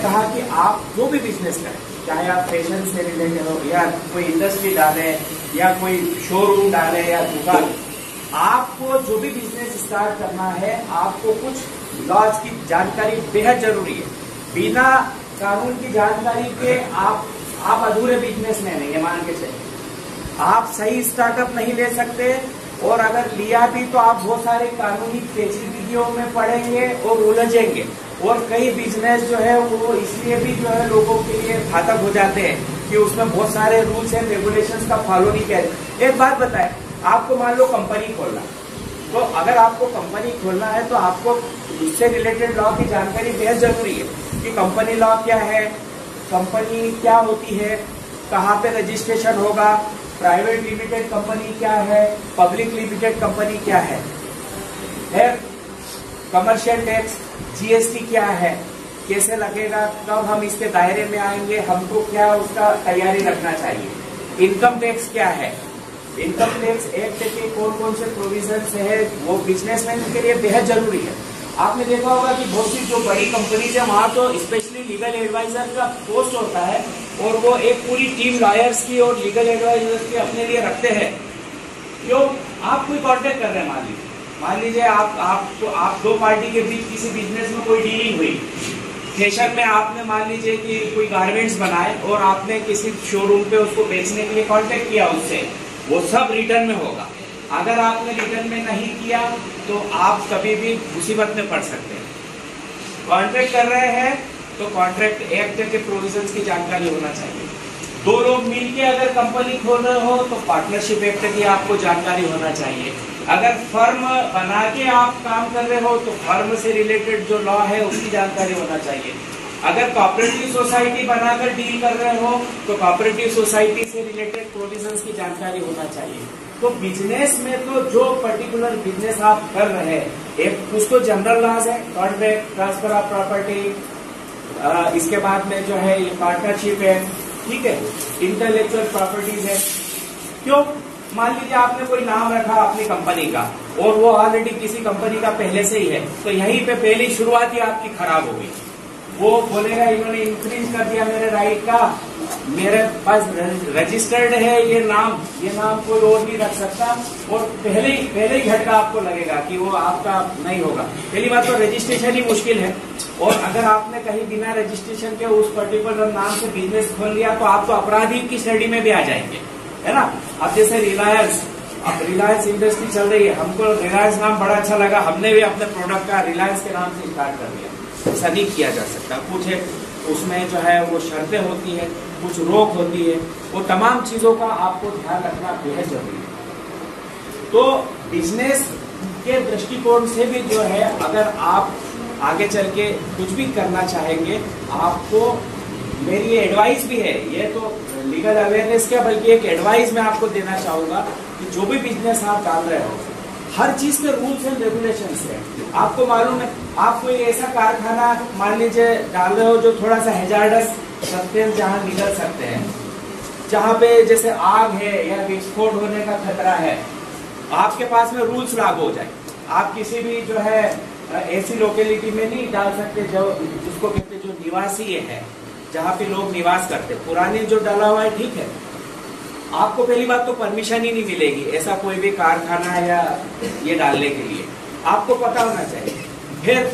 कहा कि आप जो भी बिजनेस करें, चाहे आप फैशन से रिलेटेड हो या कोई इंडस्ट्री डाले या कोई शोरूम डाले या दुकान, आपको जो भी बिजनेस स्टार्ट करना है आपको कुछ लॉज की जानकारी बेहद जरूरी है। बिना कानून की जानकारी के आप अधूरे बिजनेसमैन हैं, ये मान के चलिए। आप सही स्टार्टअप नहीं ले सकते, और अगर लिया भी तो आप बहुत सारे कानूनी पेचीदगियों में पड़ेंगे और उलझेंगे, और कई बिजनेस जो है वो इसलिए भी जो है लोगों के लिए घातक हो जाते हैं कि उसमें बहुत सारे रूल्स एंड रेगुलेशंस का फॉलो नहीं किया। एक बात बताएं, आपको मान लो कंपनी खोलना, तो अगर आपको कंपनी खोलना है तो आपको उससे रिलेटेड लॉ की जानकारी बेहद जरूरी है कि कंपनी लॉ क्या है, कंपनी क्या होती है, कहाँ पे रजिस्ट्रेशन होगा, प्राइवेट लिमिटेड कंपनी क्या है, पब्लिक लिमिटेड कंपनी क्या है, कमर्शियल टैक्स जीएसटी क्या है, कैसे लगेगा, कब हम इसके दायरे में आएंगे, हमको क्या उसका तैयारी रखना चाहिए, इनकम टैक्स क्या है, इनकम टैक्स एक्ट के कौन कौन से प्रोविजन है, वो बिजनेसमैन के लिए बेहद जरूरी है। आपने देखा होगा कि बहुत सी जो बड़ी कंपनीज है वहां तो स्पेशली लीगल एडवाइजर का पोस्ट होता है, और वो एक पूरी टीम लॉयर्स की और लीगल एडवाइजर्स की अपने लिए रखते हैं। क्यों? आप कोई कॉन्टेक्ट कर रहे हैं, मान लीजिए आप दो पार्टी के बीच किसी बिजनेस में कोई डीलिंग हुई, फैशन में आपने मान लीजिए कि कोई गारमेंट्स बनाए और आपने किसी शोरूम पे उसको बेचने के लिए कांटेक्ट किया उससे, वो सब रिटर्न में होगा। अगर आपने रिटर्न में नहीं किया तो आप कभी भी मुसीबत में पड़ सकते हैं। कॉन्ट्रैक्ट कर रहे हैं तो कॉन्ट्रैक्ट एक्ट के प्रोविजंस की जानकारी होना चाहिए। दो लोग मिलके अगर कंपनी खोल रहे हो तो पार्टनरशिप एक्ट की आपको जानकारी होना चाहिए। अगर फर्म बना के आप काम कर रहे हो तो फर्म से रिलेटेड जो लॉ है उसकी जानकारी होना चाहिए। अगर कोऑपरेटिव सोसाइटी बनाकर डील कर रहे हो तो कोऑपरेटिव सोसाइटी से रिलेटेड प्रोविजंस की जानकारी होना चाहिए। तो बिजनेस में तो जो पर्टिकुलर बिजनेस आप कर रहे हैं, एक उसको जनरल लॉज है, कॉन्ट्रैक्ट, ट्रांसफर ऑफ प्रॉपर्टी, इसके बाद में जो है ये पार्टनरशिप है, ठीक है, इंटेलेक्चुअल प्रॉपर्टीज है। क्यों? मान लीजिए आपने कोई नाम रखा अपनी कंपनी का और वो ऑलरेडी किसी कंपनी का पहले से ही है, तो यहीं पे पहली शुरुआत ही आपकी खराब हो गई। वो बोलेगा इन्होंने इंक्रीज कर दिया मेरे राइट का, मेरे पास रजिस्टर्ड है ये नाम कोई और नहीं रख सकता, और पहले ही झटका आपको लगेगा कि वो आपका नहीं होगा। पहली बात तो रजिस्ट्रेशन ही मुश्किल है, और अगर आपने कहीं बिना रजिस्ट्रेशन के उस पर्टिकुलर नाम से बिजनेस खोल लिया तो आप तो अपराधी की श्रेणी में भी आ जाएंगे, है ना। अब जैसे रिलायंस इंडस्ट्री चल रही है, हमको रिलायंस नाम बड़ा अच्छा लगा, हमने भी अपने प्रोडक्ट का रिलायंस के नाम से स्टार्ट कर दिया। ऐसा नहीं किया जा सकता। कुछ है उसमें जो है वो शर्तें होती है, कुछ रोक होती है, वो तमाम चीजों का आपको ध्यान रखना बेहद जरूरी है। तो बिजनेस के दृष्टिकोण से भी जो है, अगर आप आगे चल के कुछ भी करना चाहेंगे, आपको मेरी एडवाइस भी है, ये तो लीगल अवेयरनेस क्या बल्कि एक एडवाइस मैं आपको देना चाहूंगा कि जो भी बिजनेस आप डाल रहे हो, हर चीज के रूल्स एंड रेगुलेशंस है। आपको मालूम है, आप कोई ऐसा कारखाना मान लीजिए डाल रहे हो जो थोड़ा सा हैजार्डस सब्सटेंस जहां निकल सकते हैं, जहां पे जैसे आग है या विस्फोट होने का खतरा है, आपके पास में रूल्स लागू हो जाए। आप किसी भी जो है ऐसी लोकेलिटी में नहीं डाल सकते जो जिसको कहते जो निवासी है, जहाँ पे लोग निवास करते। पुराने जो डाला हुआ है ठीक है, आपको पहली बात तो परमिशन ही नहीं मिलेगी ऐसा कोई भी कारखाना या ये डालने के लिए, आपको पता होना चाहिए। फिर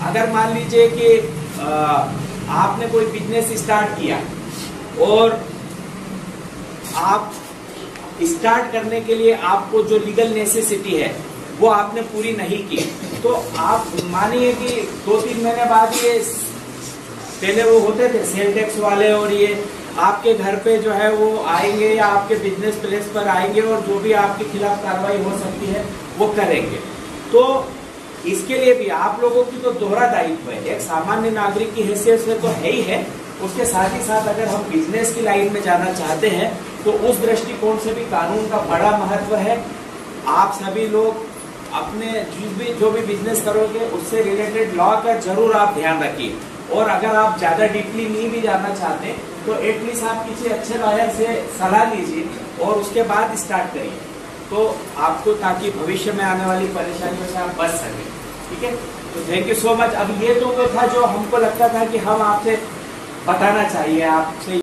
अगर मान लीजिए कि आपने कोई बिजनेस स्टार्ट किया और आप स्टार्ट करने के लिए आपको जो लीगल नेसेसिटी है वो आपने पूरी नहीं की, तो आप मानिए कि 2-3 महीने बाद ये पहले वो होते थे सेल टैक्स वाले, और ये आपके घर पे जो है वो आएंगे या आपके बिजनेस प्लेस पर आएंगे और जो भी आपके खिलाफ कार्रवाई हो सकती है वो करेंगे। तो इसके लिए भी आप लोगों की तो दोहरा दायित्व है, एक सामान्य नागरिक की हैसियत से तो है ही है, उसके साथ ही साथ अगर हम बिजनेस की लाइन में जाना चाहते हैं तो उस दृष्टिकोण से भी कानून का बड़ा महत्व है। आप सभी लोग अपने जो भी बिजनेस करोगे उससे रिलेटेड लॉ का जरूर आप ध्यान रखिए, और अगर आप ज्यादा डीपली नहीं भी जानना चाहते तो एटलीस्ट आप किसी अच्छे लॉयर से सलाह लीजिए और उसके बाद स्टार्ट करिए, तो आपको ताकि भविष्य में आने वाली परेशानियों से आप बच सकें। ठीक है। तो थैंक यू सो मच। अब ये तो वो था जो हमको लगता था कि हम आपसे बताना चाहिए आपसे